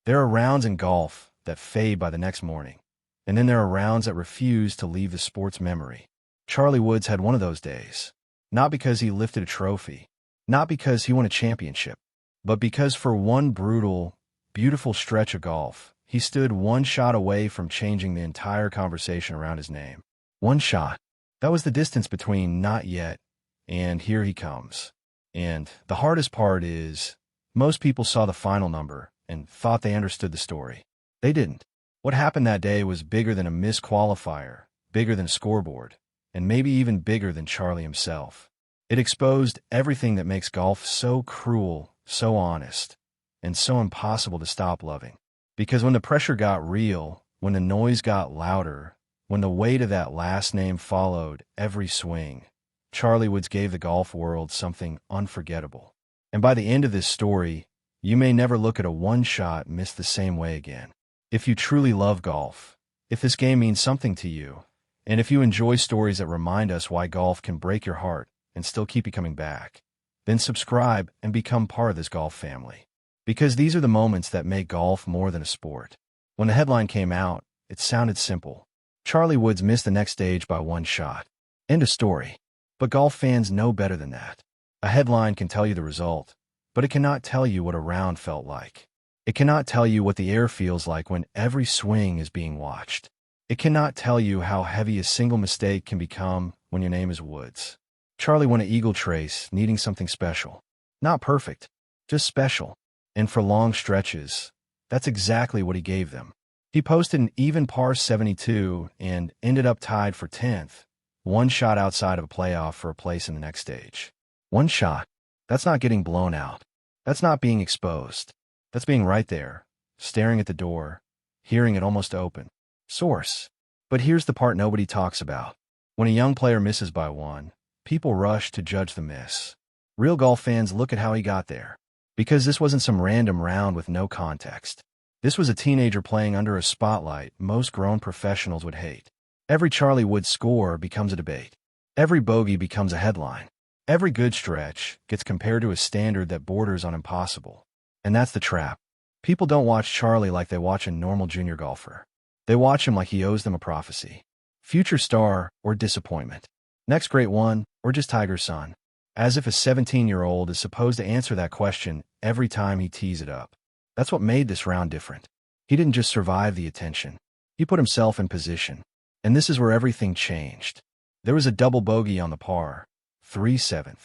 There are rounds in golf that fade by the next morning, and then there are rounds that refuse to leave the sport's memory. Charlie Woods had one of those days. Not because he lifted a trophy, not because he won a championship, but because for one brutal, beautiful stretch of golf, he stood one shot away from changing the entire conversation around his name. One shot. That was the distance between not yet and here he comes. And the hardest part is, most people saw the final number and thought they understood the story. They didn't. What happened that day was bigger than a missed qualifier, bigger than a scoreboard, and maybe even bigger than Charlie himself. It exposed everything that makes golf so cruel, so honest, and so impossible to stop loving. Because when the pressure got real, when the noise got louder, when the weight of that last name followed every swing, Charlie Woods gave the golf world something unforgettable. And by the end of this story, you may never look at a one-shot missed the same way again. If you truly love golf, if this game means something to you, and if you enjoy stories that remind us why golf can break your heart and still keep you coming back, then subscribe and become part of this golf family. Because these are the moments that make golf more than a sport. When the headline came out, it sounded simple. Charlie Woods missed the next stage by one shot. End of story. But golf fans know better than that. A headline can tell you the result, but it cannot tell you what a round felt like. It cannot tell you what the air feels like when every swing is being watched. It cannot tell you how heavy a single mistake can become when your name is Woods. Charlie won an eagle trace, needing something special. Not perfect, just special. And for long stretches, that's exactly what he gave them. He posted an even par 72 and ended up tied for 10th, one shot outside of a playoff for a place in the next stage. One shot. That's not getting blown out. That's not being exposed. That's being right there, staring at the door, hearing it almost open. Source. But here's the part nobody talks about. When a young player misses by one, people rush to judge the miss. Real golf fans look at how he got there. Because this wasn't some random round with no context. This was a teenager playing under a spotlight most grown professionals would hate. Every Charlie Woods score becomes a debate. Every bogey becomes a headline. Every good stretch gets compared to a standard that borders on impossible. And that's the trap. People don't watch Charlie like they watch a normal junior golfer. They watch him like he owes them a prophecy. Future star or disappointment. Next great one or just Tiger's son. As if a 17-year-old is supposed to answer that question every time he tees it up. That's what made this round different. He didn't just survive the attention. He put himself in position. And this is where everything changed. There was a double bogey on the par, 3/7.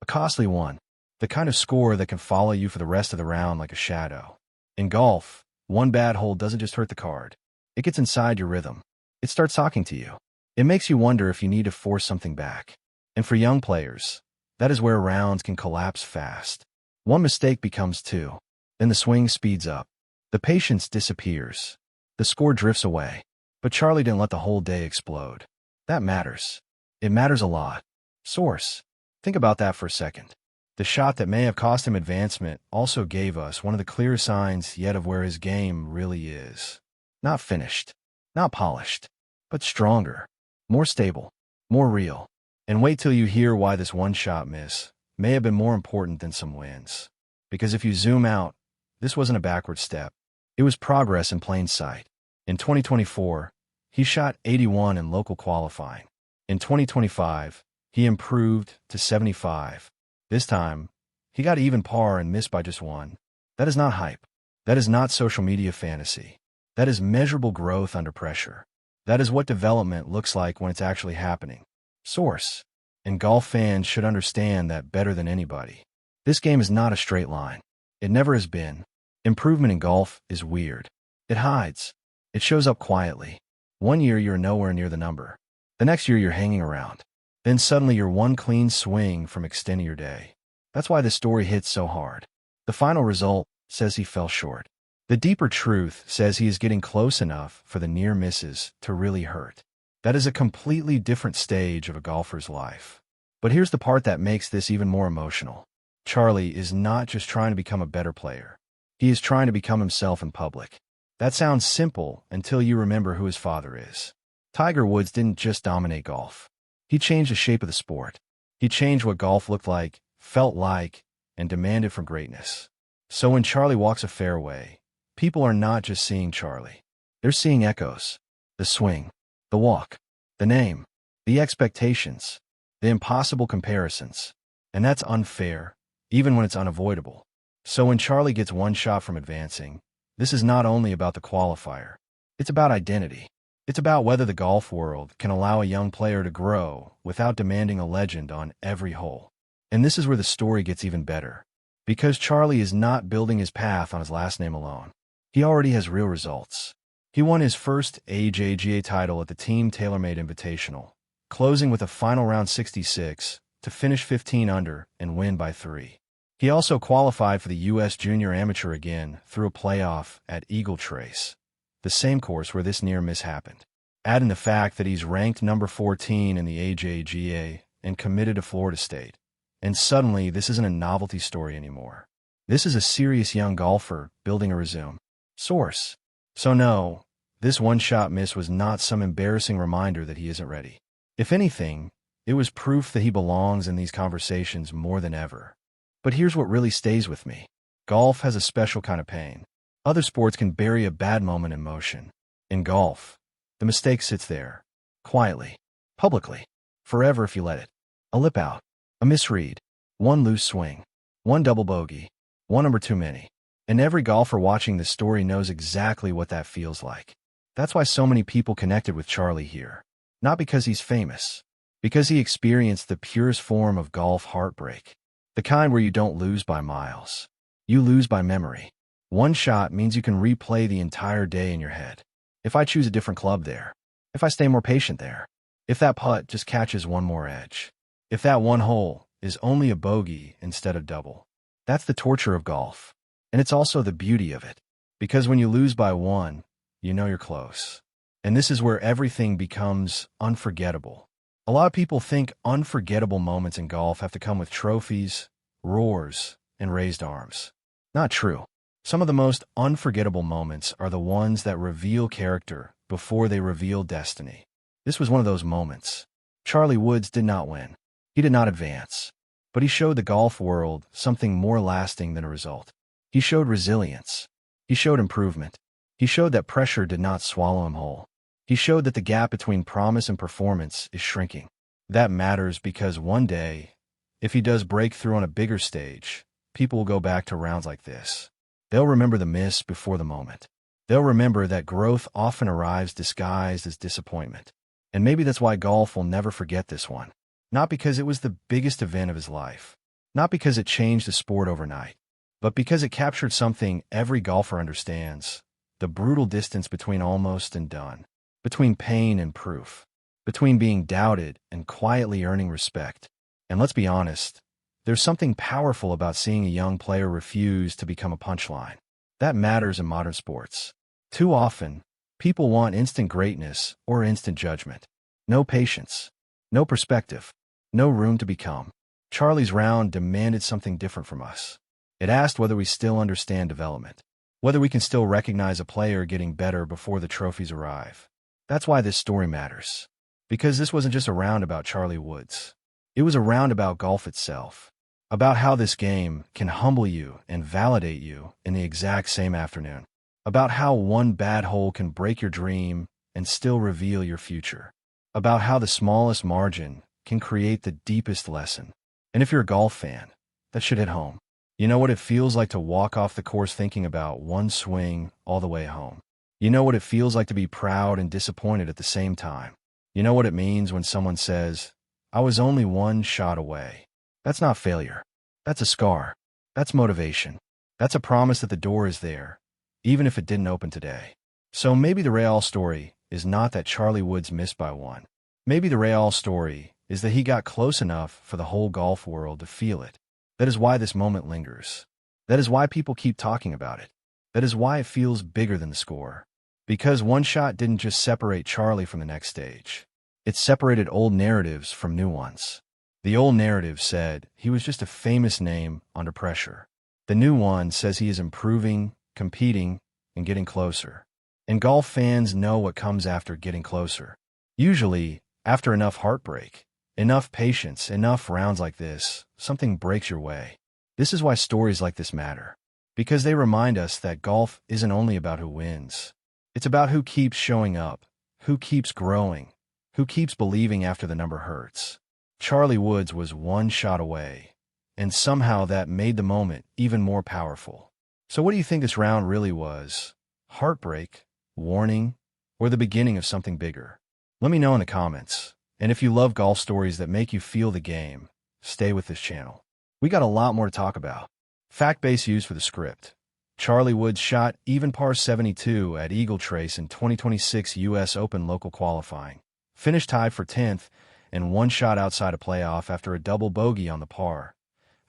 A costly one. The kind of score that can follow you for the rest of the round like a shadow. In golf, one bad hole doesn't just hurt the card. It gets inside your rhythm. It starts talking to you. It makes you wonder if you need to force something back. And for young players, that is where rounds can collapse fast. One mistake becomes two. Then the swing speeds up. The patience disappears. The score drifts away. But Charlie didn't let the whole day explode. That matters. It matters a lot. Source. Think about that for a second. The shot that may have cost him advancement also gave us one of the clear signs yet of where his game really is. Not finished. Not polished. But stronger. More stable. More real. And wait till you hear why this one-shot miss may have been more important than some wins. Because if you zoom out, this wasn't a backward step. It was progress in plain sight. In 2024, he shot 81 in local qualifying. In 2025, he improved to 75. This time, he got even par and missed by just one. That is not hype. That is not social media fantasy. That is measurable growth under pressure. That is what development looks like when it's actually happening. Source. And golf fans should understand that better than anybody. This game is not a straight line. It never has been. Improvement in golf is weird. It hides. It shows up quietly. One year you're nowhere near the number. The next year you're hanging around. Then suddenly you're one clean swing from extending your day. That's why this story hits so hard. The final result says he fell short. The deeper truth says he is getting close enough for the near misses to really hurt. That is a completely different stage of a golfer's life. But here's the part that makes this even more emotional. Charlie is not just trying to become a better player. He is trying to become himself in public. That sounds simple until you remember who his father is. Tiger Woods didn't just dominate golf. He changed the shape of the sport. He changed what golf looked like, felt like, and demanded from greatness. So when Charlie walks a fairway, People are not just seeing Charlie. They're seeing echoes. The swing, the walk, the name, the expectations, the impossible comparisons. And that's unfair, even when it's unavoidable. So when Charlie gets one shot from advancing, this is not only about the qualifier. It's about identity. It's about whether the golf world can allow a young player to grow without demanding a legend on every hole. And this is where the story gets even better. Because Charlie is not building his path on his last name alone. He already has real results. He won his first AJGA title at the Team TaylorMade Invitational, closing with a final round 66 to finish 15 under and win by 3. He also qualified for the U.S. Junior Amateur again through a playoff at Eagle Trace, the same course where this near miss happened. Add in the fact that he's ranked number 14 in the AJGA and committed to Florida State. And suddenly, this isn't a novelty story anymore. This is a serious young golfer building a resume. Source. So no, this one-shot miss was not some embarrassing reminder that he isn't ready. If anything, it was proof that he belongs in these conversations more than ever. But here's what really stays with me. Golf has a special kind of pain. Other sports can bury a bad moment in motion. In golf, the mistake sits there, quietly, publicly, forever if you let it. A lip out, a misread, one loose swing, one double bogey, one number too many. And every golfer watching this story knows exactly what that feels like. That's why so many people connected with Charlie here. Not because he's famous, because he experienced the purest form of golf heartbreak. The kind where you don't lose by miles. You lose by memory. One shot means you can replay the entire day in your head. If I choose a different club there, if I stay more patient there, if that putt just catches one more edge, if that one hole is only a bogey instead of double. That's the torture of golf. And it's also the beauty of it. Because when you lose by one, you know you're close. And this is where everything becomes unforgettable. A lot of people think unforgettable moments in golf have to come with trophies, roars, and raised arms. Not true. Some of the most unforgettable moments are the ones that reveal character before they reveal destiny. This was one of those moments. Charlie Woods did not win. He did not advance. But he showed the golf world something more lasting than a result. He showed resilience. He showed improvement. He showed that pressure did not swallow him whole. He showed that the gap between promise and performance is shrinking. That matters because one day, if he does break through on a bigger stage, people will go back to rounds like this. They'll remember the miss before the moment. They'll remember that growth often arrives disguised as disappointment. And maybe that's why golf will never forget this one. Not because it was the biggest event of his life. Not because it changed the sport overnight. But because it captured something every golfer understands. The brutal distance between almost and done. Between pain and proof. Between being doubted and quietly earning respect. And let's be honest, there's something powerful about seeing a young player refuse to become a punchline. That matters in modern sports. Too often, people want instant greatness or instant judgment. No patience. No perspective. No room to become. Charlie's round demanded something different from us. It asked whether we still understand development. Whether we can still recognize a player getting better before the trophies arrive. That's why this story matters. Because this wasn't just a round about Charlie Woods. It was a round about golf itself. About how this game can humble you and validate you in the exact same afternoon. About how one bad hole can break your dream and still reveal your future. About how the smallest margin can create the deepest lesson. And if you're a golf fan, that should hit home. You know what it feels like to walk off the course thinking about one swing all the way home. You know what it feels like to be proud and disappointed at the same time. You know what it means when someone says, I was only one shot away. That's not failure. That's a scar. That's motivation. That's a promise that the door is there, even if it didn't open today. So maybe the real story is not that Charlie Woods missed by one. Maybe the real story is that he got close enough for the whole golf world to feel it. That is why this moment lingers. That is why people keep talking about it. That is why it feels bigger than the score. Because one shot didn't just separate Charlie from the next stage. It separated old narratives from new ones. The old narrative said he was just a famous name under pressure. The new one says he is improving, competing, and getting closer. And golf fans know what comes after getting closer. Usually, after enough heartbreak, enough patience, enough rounds like this, something breaks your way. This is why stories like this matter. because they remind us that golf isn't only about who wins. It's about who keeps showing up, who keeps growing, who keeps believing after the number hurts. Charlie Woods was one shot away, and somehow that made the moment even more powerful. So what do you think this round really was? Heartbreak, warning, or the beginning of something bigger? Let me know in the comments. And if you love golf stories that make you feel the game, stay with this channel. We got a lot more to talk about. Fact base used for the script. Charlie Woods shot even par 72 at Eagle Trace in 2026 U.S. Open local qualifying. Finished tied for 10th and one shot outside a playoff after a double bogey on the par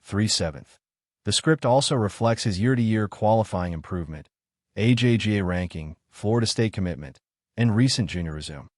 3/7. The script also reflects his year-to-year qualifying improvement, AJGA ranking, Florida State commitment, and recent junior resume.